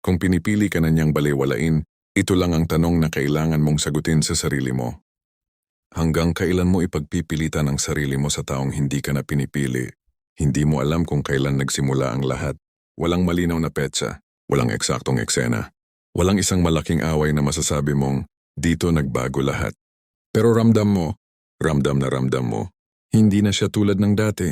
Kung pinipili ka na niyang balewalain, ito lang ang tanong na kailangan mong sagutin sa sarili mo. Hanggang kailan mo ipagpipilitan ang sarili mo sa taong hindi ka na pinipili? Hindi mo alam kung kailan nagsimula ang lahat. Walang malinaw na petsa, walang eksaktong eksena. Walang isang malaking away na masasabi mong, dito nagbago lahat. Pero ramdam na ramdam mo, hindi na siya tulad ng dati.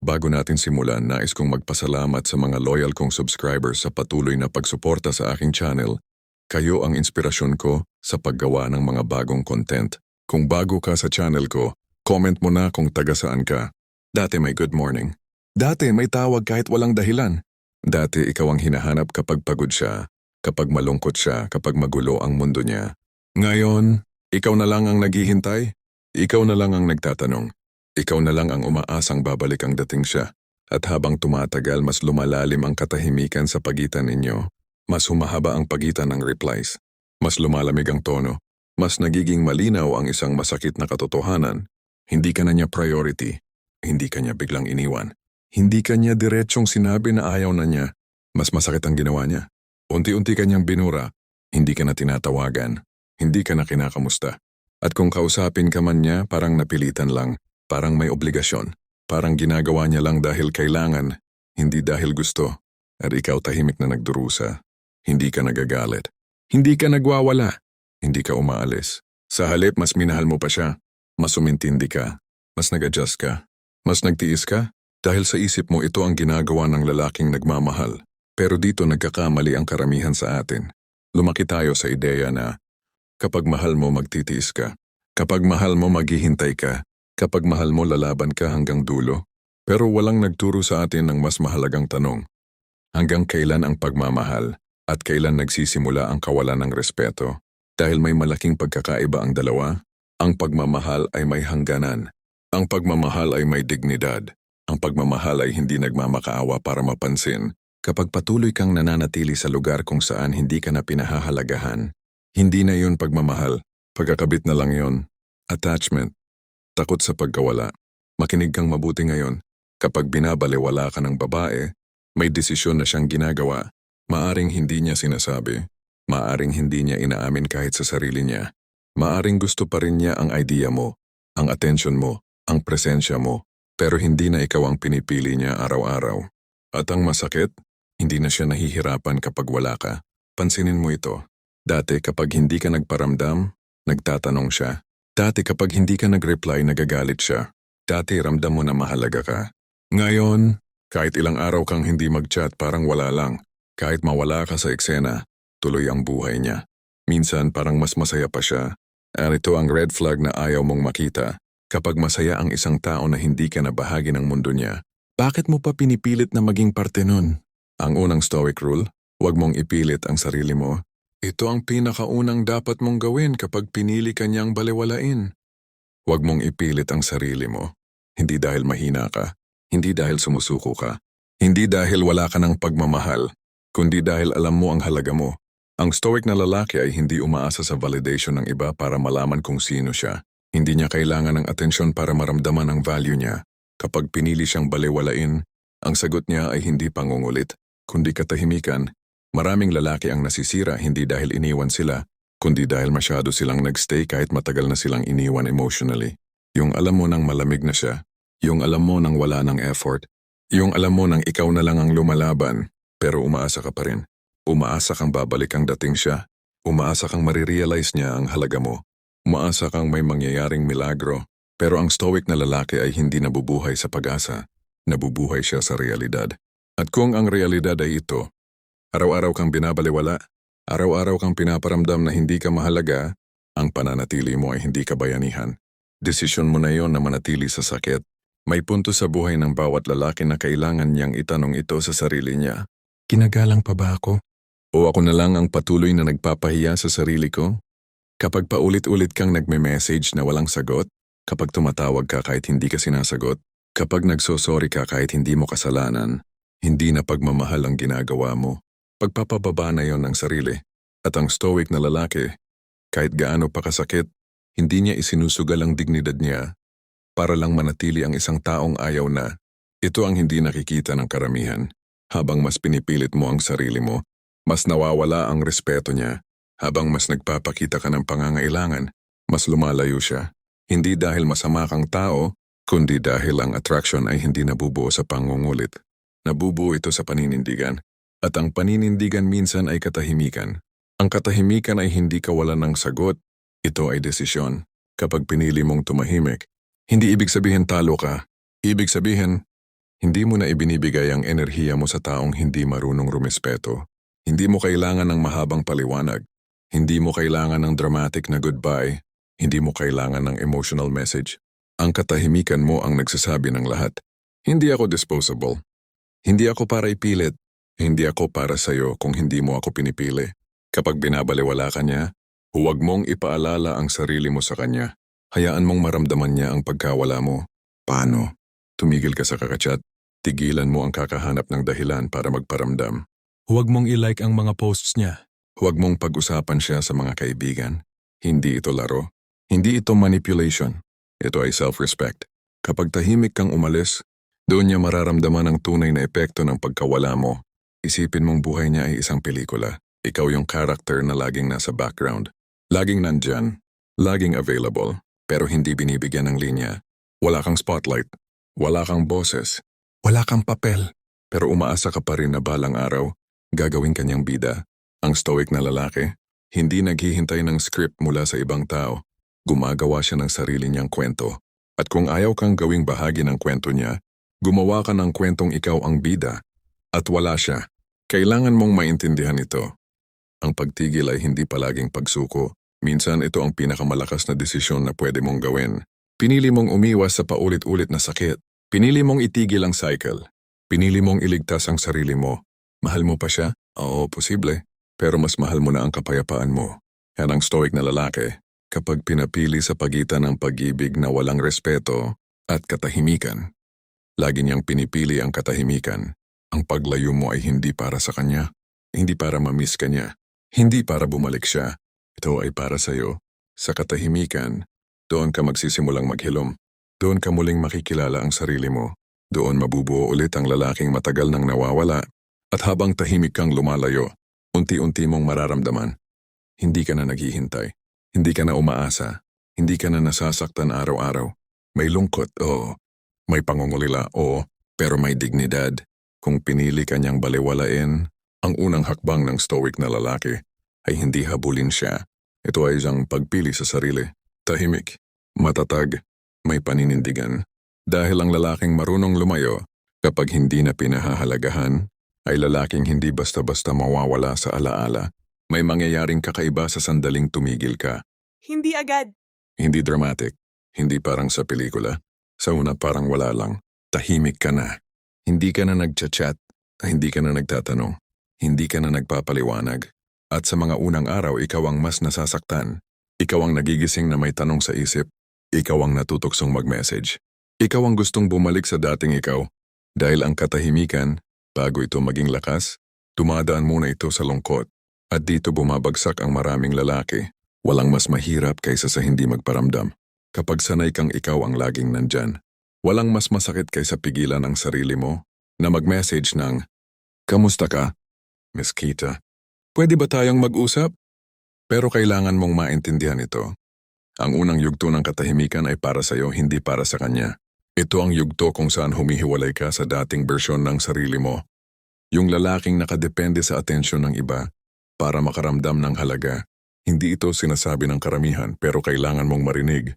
Bago natin simulan, nais kong magpasalamat sa mga loyal kong subscribers sa patuloy na pagsuporta sa aking channel. Kayo ang inspirasyon ko sa paggawa ng mga bagong content. Kung bago ka sa channel ko, comment mo na kung taga saan ka. Dati may good morning. Dati may tawag kahit walang dahilan. Dati ikaw ang hinahanap kapag pagod siya, kapag malungkot siya, kapag magulo ang mundo niya. Ngayon, ikaw na lang ang naghihintay. Ikaw na lang ang nagtatanong. Ikaw na lang ang umaasang babalik ang dating siya. At habang tumatagal, mas lumalalim ang katahimikan sa pagitan ninyo. Mas humahaba ang pagitan ng replies. Mas lumalamig ang tono. Mas nagiging malinaw ang isang masakit na katotohanan. Hindi ka na niya priority. Hindi ka niya biglang iniwan. Hindi ka niya diretsyong sinabi na ayaw na niya. Mas masakit ang ginawa niya. Unti-unti ka niyang binura. Hindi ka na tinatawagan. Hindi ka na kinakamusta. At kung kausapin ka man niya, parang napilitan lang. Parang may obligasyon. Parang ginagawa niya lang dahil kailangan, hindi dahil gusto. At ikaw tahimik na nagdurusa. Hindi ka nagagalit. Hindi ka nagwawala. Hindi ka umaalis. Sa halip, mas minahal mo pa siya. Mas umintindi ka. Mas nag-adjust ka. Mas nagtiis ka. Dahil sa isip mo ito ang ginagawa ng lalaking nagmamahal. Pero dito nagkakamali ang karamihan sa atin. Lumaki tayo sa ideya na kapag mahal mo magtitiis ka. Kapag mahal mo maghihintay ka. Kapag mahal mo lalaban ka hanggang dulo. Pero walang nagturo sa atin ng mas mahalagang tanong. Hanggang kailan ang pagmamahal at kailan nagsisimula ang kawalan ng respeto? Dahil may malaking pagkakaiba ang dalawa, ang pagmamahal ay may hangganan. Ang pagmamahal ay may dignidad. Ang pagmamahal ay hindi nagmamakaawa para mapansin. Kapag patuloy kang nananatili sa lugar kung saan hindi ka na pinahahalagahan, hindi na yun pagmamahal. Pagkakabit na lang yun. Attachment. Takot sa pagkawala. Makinig kang mabuti ngayon. Kapag binabalewala ka ng babae, may desisyon na siyang ginagawa. Maaring hindi niya sinasabi. Maaring hindi niya inaamin kahit sa sarili niya. Maaring gusto pa rin niya ang idea mo, ang attention mo, ang presensya mo, pero hindi na ikaw ang pinipili niya araw-araw. At ang masakit, hindi na siya nahihirapan kapag wala ka. Pansinin mo ito. Dati kapag hindi ka nagparamdam, nagtatanong siya. Dati kapag hindi ka nag-reply, nagagalit siya. Dati ramdam mo na mahalaga ka. Ngayon, kahit ilang araw kang hindi mag-chat, parang wala lang. Kahit mawala ka sa eksena, tuloy ang buhay niya. Minsan parang mas masaya pa siya. At ito ang red flag na ayaw mong makita. Kapag masaya ang isang tao na hindi ka na bahagi ng mundo niya, bakit mo pa pinipilit na maging parte nun? Ang unang stoic rule, huwag mong ipilit ang sarili mo. Ito ang pinakaunang dapat mong gawin kapag pinili ka niyang balewalain. Huwag mong ipilit ang sarili mo. Hindi dahil mahina ka, hindi dahil sumusuko ka, hindi dahil wala ka ng pagmamahal, kundi dahil alam mo ang halaga mo. Ang stoic na lalaki ay hindi umaasa sa validation ng iba para malaman kung sino siya. Hindi niya kailangan ng atensyon para maramdaman ang value niya. Kapag pinili siyang balewalain, ang sagot niya ay hindi pangungulit, kundi katahimikan. Maraming lalaki ang nasisira hindi dahil iniwan sila, kundi dahil masyado silang nagstay kahit matagal na silang iniwan emotionally. Yung alam mo nang malamig na siya, yung alam mo nang wala ng effort, yung alam mo nang ikaw na lang ang lumalaban, pero umaasa ka pa rin. Umaasa kang babalik ang dating siya. Umaasa kang marirealize niya ang halaga mo. Umaasa kang may mangyayaring milagro. Pero ang stoic na lalaki ay hindi nabubuhay sa pag-asa. Nabubuhay siya sa realidad. At kung ang realidad ay ito, araw-araw kang binabaliwala, araw-araw kang pinaparamdam na hindi ka mahalaga, ang pananatili mo ay hindi kabayanihan. Desisyon mo na yon na manatili sa sakit. May punto sa buhay ng bawat lalaki na kailangan niyang itanong ito sa sarili niya. Ginagalang pa ba ako? O ako na lang ang patuloy na nagpapahiya sa sarili ko? Kapag paulit-ulit kang nagme-message na walang sagot, kapag tumatawag ka kahit hindi ka sinasagot, kapag nagsosorry ka kahit hindi mo kasalanan, hindi na pagmamahal ang ginagawa mo. Pagpapababa na yon ng sarili. At ang stoic na lalaki, kahit gaano pa kasakit, hindi niya isinusugal ang dignidad niya para lang manatili ang isang taong ayaw na. Ito ang hindi nakikita ng karamihan. Habang mas pinipilit mo ang sarili mo, mas nawawala ang respeto niya. Habang mas nagpapakita ka ng pangangailangan, mas lumalayo siya. Hindi dahil masama kang tao, kundi dahil ang attraction ay hindi nabubuo sa pangungulit. Nabubuo ito sa paninindigan. At ang paninindigan minsan ay katahimikan. Ang katahimikan ay hindi kawalan ng sagot. Ito ay desisyon. Kapag pinili mong tumahimik, hindi ibig sabihin talo ka. Ibig sabihin, hindi mo na ibinibigay ang enerhiya mo sa taong hindi marunong rumespeto. Hindi mo kailangan ng mahabang paliwanag. Hindi mo kailangan ng dramatic na goodbye. Hindi mo kailangan ng emotional message. Ang katahimikan mo ang nagsasabi ng lahat. Hindi ako disposable. Hindi ako para ipilit. Hindi ako para sa'yo kung hindi mo ako pinipili. Kapag binabaliwala ka niya, huwag mong ipaalala ang sarili mo sa kanya. Hayaan mong maramdaman niya ang pagkawala mo. Paano? Tumigil ka sa kakachat. Tigilan mo ang kakahanap ng dahilan para magparamdam. Huwag mong i-like ang mga posts niya. Huwag mong pag-usapan siya sa mga kaibigan. Hindi ito laro. Hindi ito manipulation. Ito ay self-respect. Kapag tahimik kang umalis, doon niya mararamdaman ang tunay na epekto ng pagkawala mo. Isipin mong buhay niya ay isang pelikula. Ikaw yung character na laging nasa background. Laging nandyan. Laging available. Pero hindi binibigyan ng linya. Wala kang spotlight. Wala kang boses. Wala kang papel. Pero umaasa ka pa rin na balang araw, gagawin kanyang bida. Ang stoic na lalaki, hindi naghihintay ng script mula sa ibang tao. Gumagawa siya ng sarili niyang kwento. At kung ayaw kang gawing bahagi ng kwento niya, gumawa ka ng kwentong ikaw ang bida. At wala siya. Kailangan mong maintindihan ito. Ang pagtigil ay hindi palaging pagsuko. Minsan ito ang pinakamalakas na desisyon na pwede mong gawin. Pinili mong umiwas sa paulit-ulit na sakit. Pinili mong itigil ang cycle. Pinili mong iligtas ang sarili mo. Mahal mo pa siya? Oo, posible. Pero mas mahal mo na ang kapayapaan mo. Yan ang stoic na lalaki. Kapag pinapili sa pagitan ng pag-ibig na walang respeto at katahimikan. Lagi niyang pinipili ang katahimikan. Ang paglayo mo ay hindi para sa kanya. Hindi para ma-miss ka niya. Hindi para bumalik siya. Ito ay para sa'yo. Sa katahimikan, doon ka magsisimulang maghilom. Doon ka muling makikilala ang sarili mo. Doon mabubuo ulit ang lalaking matagal nang nawawala. At habang tahimik kang lumalayo, unti-unti mong mararamdaman. Hindi ka na naghihintay. Hindi ka na umaasa. Hindi ka na nasasaktan araw-araw. May lungkot, oo. May pangungulila, oo. Pero may dignidad. Kung pinili ka niyang baliwalain, ang unang hakbang ng stoic na lalaki ay hindi habulin siya. Ito ay isang pagpili sa sarili. Tahimik, matatag, may paninindigan. Dahil ang lalaking marunong lumayo, kapag hindi na pinahahalagahan, ay lalaking hindi basta-basta mawawala sa alaala. May mangyayaring kakaiba sa sandaling tumigil ka. Hindi agad. Hindi dramatic, hindi parang sa pelikula. Sa una parang wala lang. Tahimik ka na. Hindi ka na nagchat-chat, hindi ka na nagtatanong, hindi ka na nagpapaliwanag. At sa mga unang araw, ikaw ang mas nasasaktan. Ikaw ang nagigising na may tanong sa isip. Ikaw ang natutuksong mag-message. Ikaw ang gustong bumalik sa dating ikaw. Dahil ang katahimikan, bago ito maging lakas, dumadaan muna ito sa lungkot. At dito bumabagsak ang maraming lalaki. Walang mas mahirap kaysa sa hindi magparamdam. Kapag sanay kang ikaw ang laging nandyan. Walang mas masakit kaysa pigilan ang sarili mo na mag-message ng, "Kamusta ka, Miss Kita? Pwede ba tayong mag-usap?" Pero kailangan mong maintindihan ito. Ang unang yugto ng katahimikan ay para sa'yo, hindi para sa kanya. Ito ang yugto kung saan humihiwalay ka sa dating bersyon ng sarili mo. Yung lalaking nakadepende sa atensyon ng iba para makaramdam ng halaga. Hindi ito sinasabi ng karamihan pero kailangan mong marinig.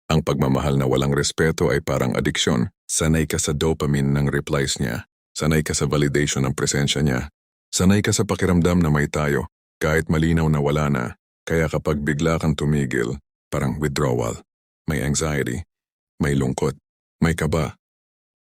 Ang pagmamahal na walang respeto ay parang adiksyon. Sanay ka sa dopamine ng replies niya. Sanay ka sa validation ng presensya niya. Sanay ka sa pakiramdam na may tayo, kahit malinaw na wala na. Kaya kapag bigla kang tumigil, parang withdrawal. May anxiety, may lungkot, may kaba,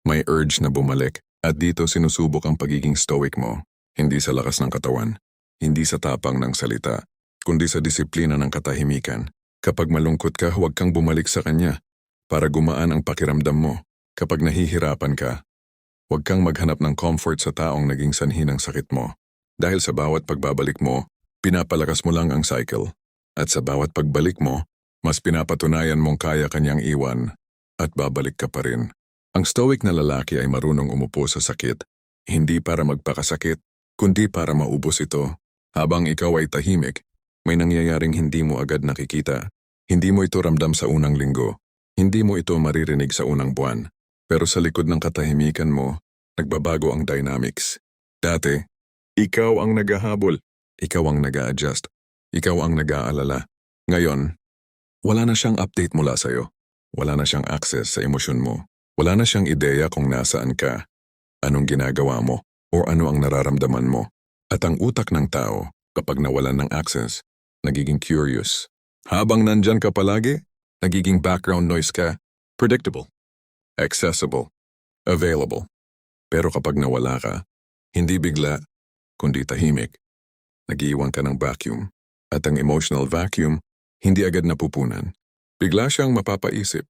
may urge na bumalik. At dito sinusubok ang pagiging stoic mo. Hindi sa lakas ng katawan, hindi sa tapang ng salita, kundi sa disiplina ng katahimikan. Kapag malungkot ka, huwag kang bumalik sa kanya para gumaan ang pakiramdam mo. Kapag nahihirapan ka, huwag kang maghanap ng comfort sa taong naging sanhi ng sakit mo. Dahil sa bawat pagbabalik mo, pinapalakas mo lang ang cycle. At sa bawat pagbalik mo, mas pinapatunayan mong kaya kanyang iwan at babalik ka pa rin. Ang stoic na lalaki ay marunong umupo sa sakit, hindi para magpakasakit, kundi para maubos ito. Habang ikaw ay tahimik, may nangyayaring hindi mo agad nakikita. Hindi mo ito ramdam sa unang linggo. Hindi mo ito maririnig sa unang buwan. Pero sa likod ng katahimikan mo, nagbabago ang dynamics. Dati, ikaw ang naghahabol. Ikaw ang nag-a-adjust. Ikaw ang nag-aalala. Ngayon, wala na siyang update mula sa'yo. Wala na siyang access sa emosyon mo. Wala na siyang ideya kung nasaan ka, anong ginagawa mo, o ano ang nararamdaman mo. At ang utak ng tao, kapag nawalan ng access, nagiging curious. Habang nandyan ka palagi, nagiging background noise ka, predictable, accessible, available. Pero kapag nawala ka, hindi bigla, kundi tahimik, nag-iwan ka ng vacuum. At ang emotional vacuum, hindi agad napupunan. Bigla siyang mapapaisip.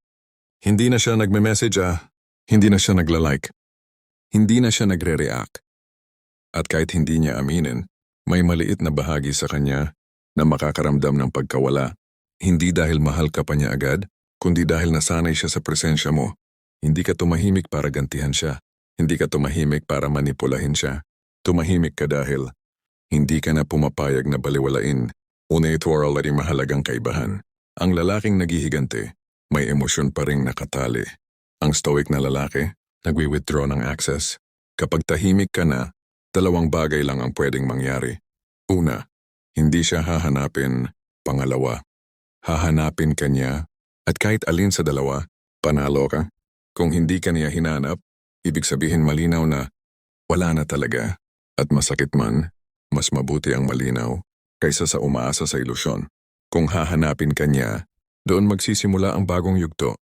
Hindi na siya nagme-message hindi na siya nagla-like, hindi na siya nagre-react. At kahit hindi niya aminin, may maliit na bahagi sa kanya na makakaramdam ng pagkawala. Hindi dahil mahal ka pa niya agad, kundi dahil nasanay siya sa presensya mo. Hindi ka tumahimik para gantihan siya. Hindi ka tumahimik para manipulahin siya. Tumahimik ka dahil hindi ka na pumapayag na baliwalain. Una ito ay already mahalagang kaibahan. Ang lalaking naghihiganti, may emosyon pa ring nakatali. Ang stoic na lalaki, nagwi-withdraw ng access. Kapag tahimik ka na, dalawang bagay lang ang pwedeng mangyari. Una, hindi siya hahanapin. Pangalawa, hahanapin ka niya. At kahit alin sa dalawa, panalo ka. Kung hindi ka niya hinanap, ibig sabihin malinaw na wala na talaga. At masakit man, mas mabuti ang malinaw kaysa sa umaasa sa ilusyon. Kung hahanapin ka niya, doon magsisimula ang bagong yugto.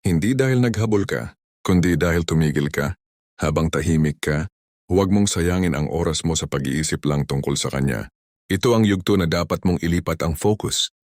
Hindi dahil naghabol ka, kundi dahil tumigil ka. Habang tahimik ka, huwag mong sayangin ang oras mo sa pag-iisip lang tungkol sa kanya. Ito ang yugto na dapat mong ilipat ang focus.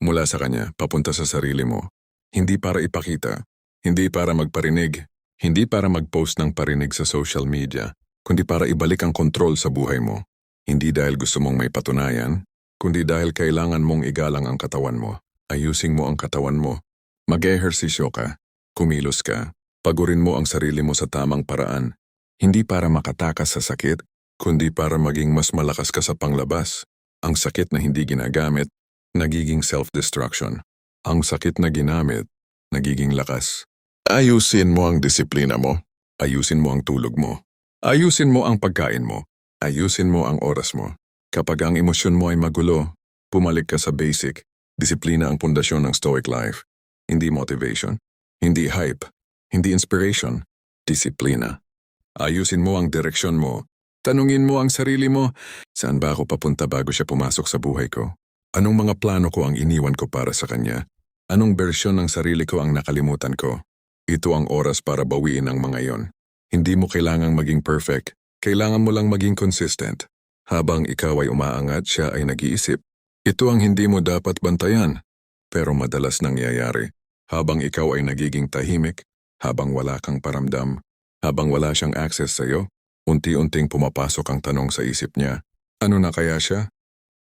Mula sa kanya, papunta sa sarili mo. Hindi para ipakita, hindi para magparinig, hindi para mag-post ng parinig sa social media, kundi para ibalik ang kontrol sa buhay mo. Hindi dahil gusto mong may patunayan, kundi dahil kailangan mong igalang ang katawan mo. Ayusin mo ang katawan mo. Mag-ehersisyo ka, kumilos ka, pagurin mo ang sarili mo sa tamang paraan. Hindi para makatakas sa sakit, kundi para maging mas malakas ka sa panglabas. Ang sakit na hindi ginagamit, nagiging self-destruction. Ang sakit na ginamit, nagiging lakas. Ayusin mo ang disiplina mo. Ayusin mo ang tulog mo. Ayusin mo ang pagkain mo. Ayusin mo ang oras mo. Kapag ang emosyon mo ay magulo, pumalik ka sa basic. Disiplina ang pundasyon ng stoic life. Hindi motivation, hindi hype, hindi inspiration. Disiplina. Ayusin mo ang direksyon mo. Tanungin mo ang sarili mo, saan ba ako papunta bago siya pumasok sa buhay ko? Anong mga plano ko ang iniwan ko para sa kanya? Anong bersyon ng sarili ko ang nakalimutan ko? Ito ang oras para bawiin ang mga iyon. Hindi mo kailangang maging perfect. Kailangan mo lang maging consistent. Habang ikaw ay umaangat, siya ay nag-iisip. Ito ang hindi mo dapat bantayan. Pero madalas nangyayari. Habang ikaw ay nagiging tahimik, habang wala kang paramdam, habang wala siyang access sa'yo, unti-unting pumapasok ang tanong sa isip niya. Ano na kaya siya?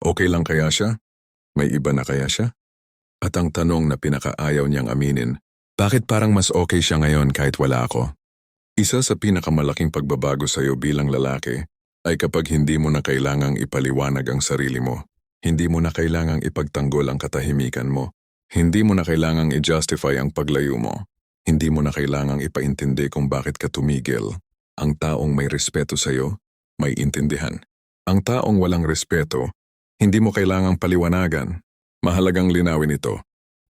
Okay lang kaya siya? May iba na kaya siya? At ang tanong na pinakaayaw niyang aminin, bakit parang mas okay siya ngayon kahit wala ako? Isa sa pinakamalaking pagbabago sa iyo bilang lalaki ay kapag hindi mo na kailangang ipaliwanag ang sarili mo. Hindi mo na kailangang ipagtanggol ang katahimikan mo. Hindi mo na kailangang i-justify ang paglayo mo. Hindi mo na kailangang ipaintindi kung bakit ka tumigil. Ang taong may respeto sa iyo, may intindihan. Ang taong walang respeto, hindi mo kailangang paliwanagan. Mahalagang linawin ito.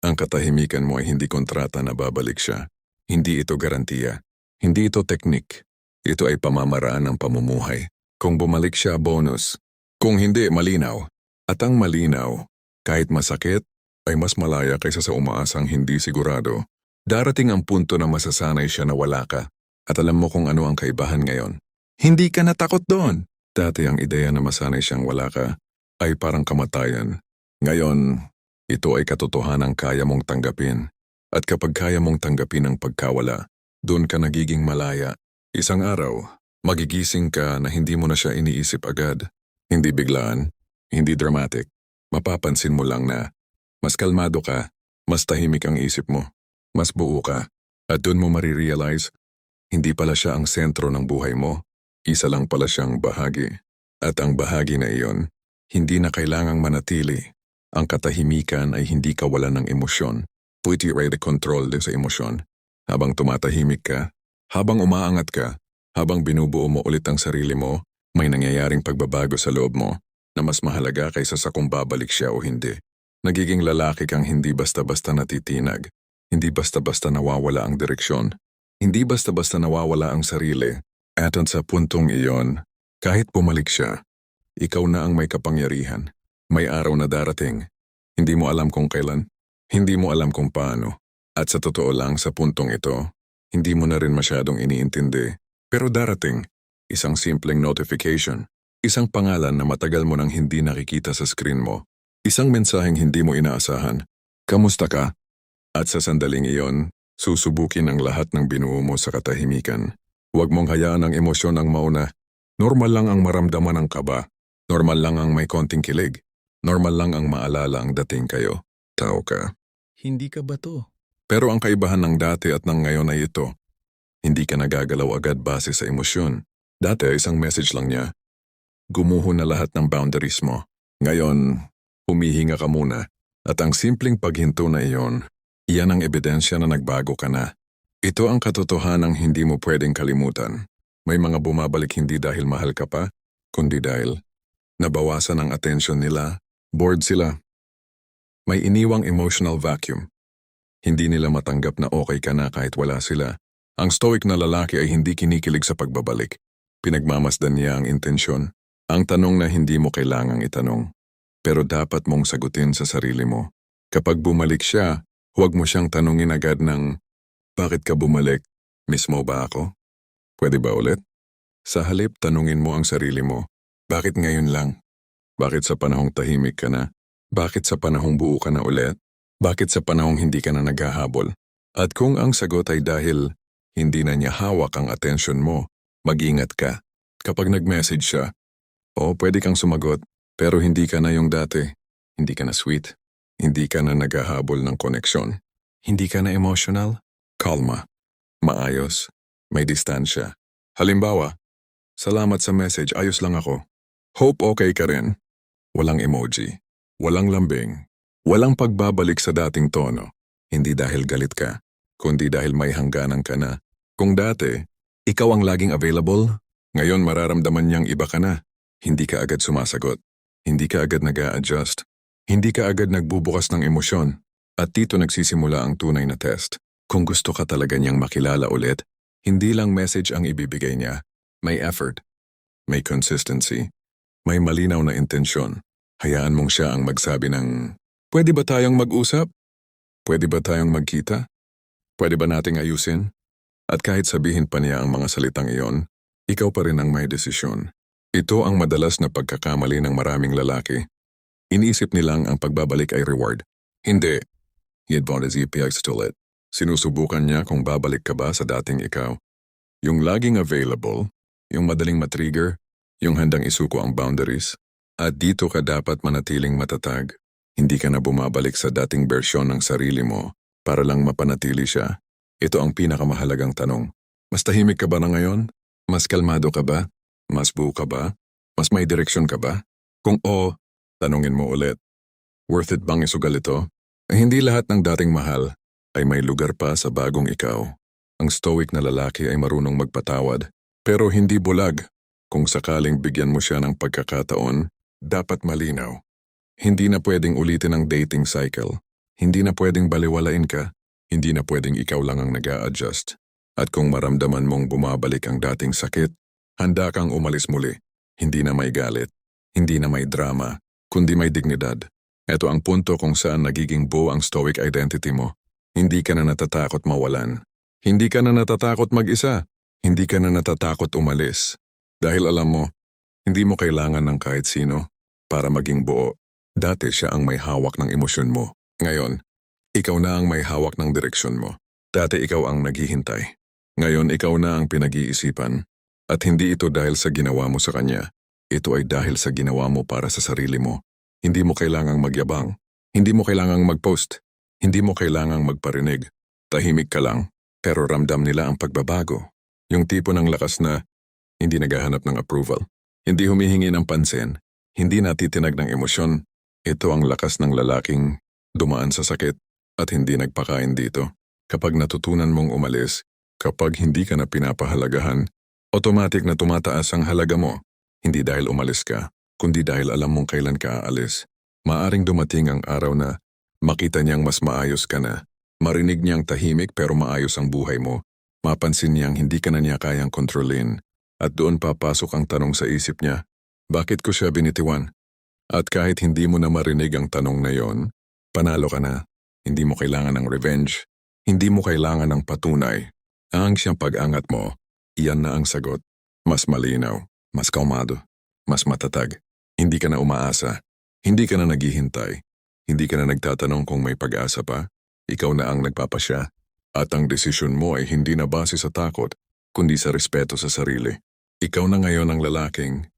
Ang katahimikan mo ay hindi kontrata na babalik siya. Hindi ito garantiya. Hindi ito teknik. Ito ay pamamaraan ng pamumuhay. Kung bumalik siya, bonus. Kung hindi, malinaw. At ang malinaw, kahit masakit, ay mas malaya kaysa sa umaasang hindi sigurado. Darating ang punto na masasanay siya na wala ka. At alam mo kung ano ang kaibahan ngayon. Hindi ka natakot doon. Dati ang ideya na masanay siyang wala ka ay parang kamatayan. Ngayon, ito ay katotohanang kaya mong tanggapin. At kapag kaya mong tanggapin ang pagkawala, doon ka nagiging malaya. Isang araw, magigising ka na hindi mo na siya iniisip agad. Hindi biglaan, hindi dramatic. Mapapansin mo lang na mas kalmado ka, mas tahimik ang isip mo, mas buo ka. At doon mo marirealize, hindi pala siya ang sentro ng buhay mo. Isa lang pala siyang bahagi. At ang bahagi na iyon, Hindi na kailangang manatili. Ang katahimikan ay hindi kawalan ng emosyon. Pwede control din sa emosyon. Habang tumatahimik ka, habang umaangat ka, habang binubuo mo ulit ang sarili mo, may nangyayaring pagbabago sa loob mo na mas mahalaga kaysa sa kung babalik siya o hindi. Nagiging lalaki kang hindi basta-basta natitinag. Hindi basta-basta nawawala ang direksyon. Hindi basta-basta nawawala ang sarili. At sa puntong iyon, kahit bumalik siya, ikaw na ang may kapangyarihan. May araw na darating. Hindi mo alam kung kailan. Hindi mo alam kung paano. At sa totoo lang sa puntong ito, hindi mo na rin masyadong iniintindi. Pero darating, isang simpleng notification. Isang pangalan na matagal mo nang hindi nakikita sa screen mo. Isang mensaheng hindi mo inaasahan. Kamusta ka? At sa sandaling iyon, susubukin ang lahat ng binuo mo sa katahimikan. Huwag mong hayaan ang emosyon ang mauna. Normal lang ang maramdaman ng kaba. Normal lang ang may konting kilig. Normal lang ang maalala ang dating kayo. Tao ka. Hindi ka ba to? Pero ang kaibahan ng dati at ng ngayon ay ito. Hindi ka nagagalaw agad base sa emosyon. Dati isang message lang niya. Gumuho na lahat ng boundaries mo. Ngayon, humihinga ka muna. At ang simpleng paghinto na iyon, iyan ang ebidensya na nagbago ka na. Ito ang katotohanang hindi mo pwedeng kalimutan. May mga bumabalik hindi dahil mahal ka pa, kundi dahil nabawasan ang atensyon nila, bored sila. May iniwang emotional vacuum. Hindi nila matanggap na okay ka na kahit wala sila. Ang stoic na lalaki ay hindi kinikilig sa pagbabalik. Pinagmamasdan niya ang intensyon. Ang tanong na hindi mo kailangang itanong. Pero dapat mong sagutin sa sarili mo. Kapag bumalik siya, huwag mo siyang tanungin agad ng, bakit ka bumalik? Miss mo ba ako? Pwede ba ulit? Sa halip, tanungin mo ang sarili mo. Bakit ngayon lang? Bakit sa panahong tahimik ka na? Bakit sa panahong buo ka na ulit? Bakit sa panahong hindi ka na naghahabol? At kung ang sagot ay dahil hindi na niya hawak ang atensyon mo, mag-ingat ka. Kapag nag-message siya, pwede kang sumagot, pero hindi ka na yung dati. Hindi ka na sweet. Hindi ka na naghahabol ng koneksyon. Hindi ka na emotional. Kalma. Maayos. May distansya. Halimbawa, salamat sa message, ayos lang ako. Hope okay ka rin. Walang emoji. Walang lambing. Walang pagbabalik sa dating tono. Hindi dahil galit ka, kundi dahil may hangganan ka na. Kung dati, ikaw ang laging available, ngayon mararamdaman niyang iba ka na. Hindi ka agad sumasagot. Hindi ka agad nag-a-adjust. Hindi ka agad nagbubukas ng emosyon. At dito nagsisimula ang tunay na test. Kung gusto ka talaga niyang makilala ulit, hindi lang message ang ibibigay niya. May effort. May consistency. May malinaw na intensyon. Hayaan mong siya ang magsabi ng, pwede ba tayong mag-usap? Pwede ba tayong magkita? Pwede ba nating ayusin? At kahit sabihin pa niya ang mga salitang iyon, ikaw pa rin ang may desisyon. Ito ang madalas na pagkakamali ng maraming lalaki. Iniisip nilang ang pagbabalik ay reward. Hindi. Sinusubukan niya kung babalik ka ba sa dating ikaw. Yung laging available, yung madaling matrigger, yung handang isuko ang boundaries. At dito ka dapat manatiling matatag. Hindi ka na bumabalik sa dating bersyon ng sarili mo para lang mapanatili siya. Ito ang pinakamahalagang tanong. Mas tahimik ka ba na ngayon? Mas kalmado ka ba? Mas buo ka ba? Mas may direksyon ka ba? Kung oo, tanungin mo ulit. Worth it bang isugal ito? Hindi lahat ng dating mahal ay may lugar pa sa bagong ikaw. Ang stoic na lalaki ay marunong magpatawad, pero hindi bulag. Kung sakaling bigyan mo siya ng pagkakataon, dapat malinaw. Hindi na pwedeng ulitin ang dating cycle. Hindi na pwedeng baliwalain ka. Hindi na pwedeng ikaw lang ang nag-a-adjust. At kung maramdaman mong bumabalik ang dating sakit, handa kang umalis muli. Hindi na may galit. Hindi na may drama, kundi may dignidad. Ito ang punto kung saan nagiging buo ang stoic identity mo. Hindi ka na natatakot mawalan. Hindi ka na natatakot mag-isa. Hindi ka na natatakot umalis. Dahil alam mo, hindi mo kailangan ng kahit sino para maging buo. Dati siya ang may hawak ng emosyon mo. Ngayon, ikaw na ang may hawak ng direksyon mo. Dati ikaw ang naghihintay. Ngayon ikaw na ang pinag-iisipan. At hindi ito dahil sa ginawa mo sa kanya. Ito ay dahil sa ginawa mo para sa sarili mo. Hindi mo kailangang magyabang. Hindi mo kailangang mag-post. Hindi mo kailangang magparinig. Tahimik ka lang, pero ramdam nila ang pagbabago. Yung tipo ng lakas na hindi naghahanap ng approval. Hindi humihingi ng pansin. Hindi natitinag ng emosyon. Ito ang lakas ng lalaking dumaan sa sakit at hindi nagpakain dito. Kapag natutunan mong umalis, kapag hindi ka na pinapahalagahan, automatic na tumataas ang halaga mo. Hindi dahil umalis ka, kundi dahil alam mong kailan ka aalis. Maaring dumating ang araw na makita niyang mas maayos ka na. Marinig niyang tahimik pero maayos ang buhay mo. Mapansin niyang hindi ka na niya kayang kontrolin. At doon papasok ang tanong sa isip niya, bakit ko siya binitiwan? At kahit hindi mo na marinig ang tanong na yon, panalo ka na. Hindi mo kailangan ng revenge. Hindi mo kailangan ng patunay. Ang siyang pag-angat mo, iyan na ang sagot. Mas malinaw, mas kalmado, mas matatag. Hindi ka na umaasa. Hindi ka na naghihintay. Hindi ka na nagtatanong kung may pag-asa pa. Ikaw na ang nagpapasya. At ang desisyon mo ay hindi na base sa takot, kundi sa respeto sa sarili. Ikaw na ngayon ang lalaking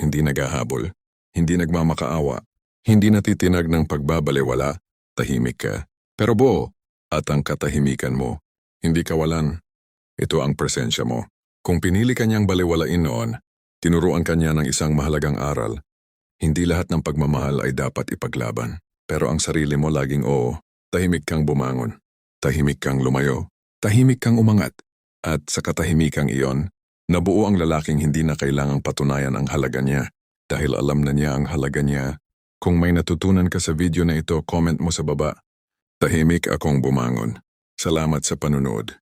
hindi naghahabol, hindi nagmamakaawa, hindi natitinag ng pagbabaliwala, tahimik ka. Pero buo, at ang katahimikan mo, hindi kawalan. Ito ang presensya mo. Kung pinili ka niyang baliwalain noon, tinuruan ka niya ng isang mahalagang aral. Hindi lahat ng pagmamahal ay dapat ipaglaban. Pero ang sarili mo laging oo, tahimik kang bumangon, tahimik kang lumayo, tahimik kang umangat. At sa katahimikang iyon, nabuo ang lalaking hindi na kailangang patunayan ang halaga niya dahil alam na niya ang halaga niya. Kung may natutunan ka sa video na ito, comment mo sa baba. Tahimik akong bumangon. Salamat sa panunood.